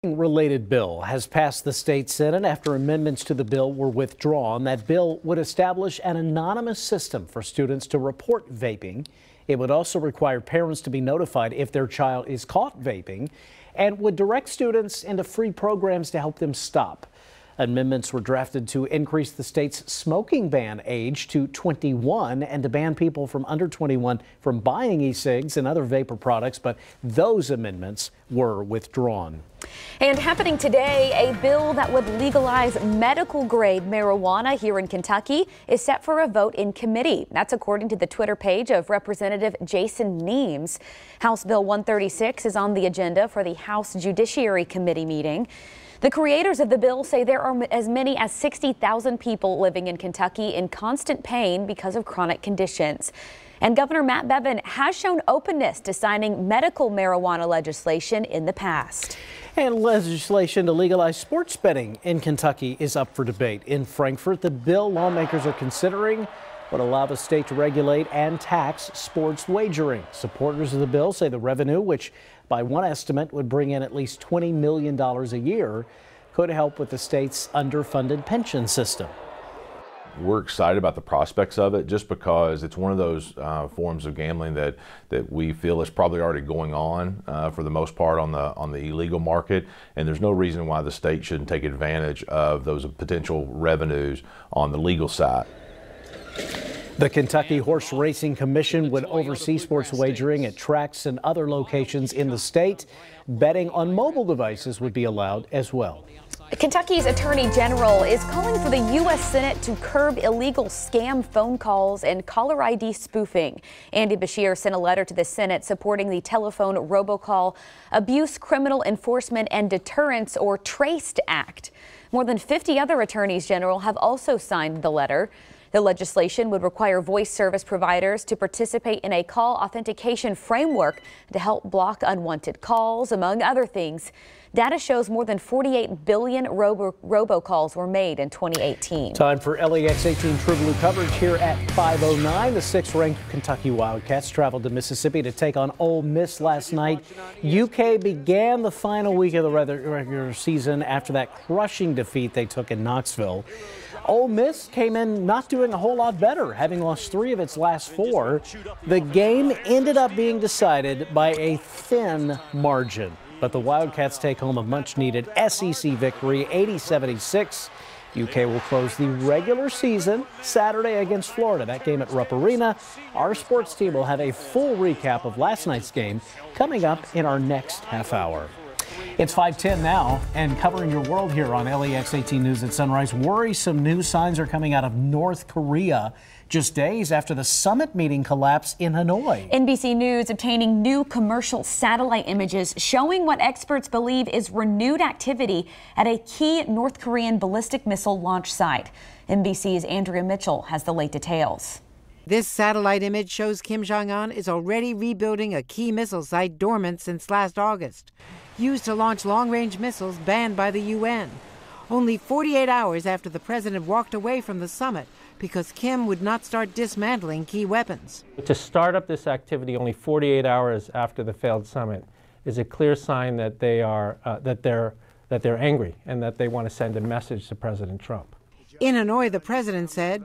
Related bill has passed the state Senate after amendments to the bill were withdrawn. That bill would establish an anonymous system for students to report vaping. It would also require parents to be notified if their child is caught vaping and would direct students into free programs to help them stop. Amendments were drafted to increase the state's smoking ban age to 21 and to ban people from under 21 from buying e-cigs and other vapor products, but those amendments were withdrawn. And happening today, a bill that would legalize medical-grade marijuana here in Kentucky is set for a vote in committee. That's according to the Twitter page of Representative Jason Nemes. House Bill 136 is on the agenda for the House Judiciary Committee meeting. The creators of the bill say there are as many as 60,000 people living in Kentucky in constant pain because of chronic conditions. And Governor Matt Bevin has shown openness to signing medical marijuana legislation in the past. And legislation to legalize sports betting in Kentucky is up for debate. In Frankfort, the bill lawmakers are considering would allow the state to regulate and tax sports wagering. Supporters of the bill say the revenue, which by one estimate would bring in at least $20 million a year, could help with the state's underfunded pension system. We're excited about the prospects of it just because it's one of those forms of gambling that we feel is probably already going on for the most part on the illegal market, and there's no reason why the state shouldn't take advantage of those potential revenues on the legal side. The Kentucky Horse Racing Commission would oversee sports wagering at tracks and other locations in the state. Betting on mobile devices would be allowed as well. Kentucky's Attorney General is calling for the U.S. Senate to curb illegal scam phone calls and caller ID spoofing. Andy Beshear sent a letter to the Senate supporting the Telephone Robocall Abuse Criminal Enforcement and Deterrence, or TRACED Act. More than 50 other attorneys general have also signed the letter. The legislation would require voice service providers to participate in a call authentication framework to help block unwanted calls, among other things. Data shows more than 48 billion robocalls were made in 2018. Time for LEX 18 True Blue coverage here at 5:09. The 6th-ranked Kentucky Wildcats traveled to Mississippi to take on Ole Miss last night. UK began the final week of the regular season after that crushing defeat they took in Knoxville. Ole Miss came in not doing a whole lot better, having lost 3 of its last 4. The game ended up being decided by a thin margin, but the Wildcats take home a much-needed SEC victory, 80-76. UK will close the regular season Saturday against Florida. That game at Rupp Arena. Our sports team will have a full recap of last night's game coming up in our next half hour. It's 5:10 now, and covering your world here on LEX 18 News at Sunrise. Worrisome news signs are coming out of North Korea just days after the summit meeting collapse in Hanoi. NBC News obtaining new commercial satellite images showing what experts believe is renewed activity at a key North Korean ballistic missile launch site. NBC's Andrea Mitchell has the late details. This satellite image shows Kim Jong-un is already rebuilding a key missile site dormant since last August, used to launch long-range missiles banned by the UN. Only 48 hours after the president walked away from the summit because Kim would not start dismantling key weapons. To start up this activity only 48 hours after the failed summit is a clear sign that they're angry and that they want to send a message to President Trump. In Hanoi, the president said,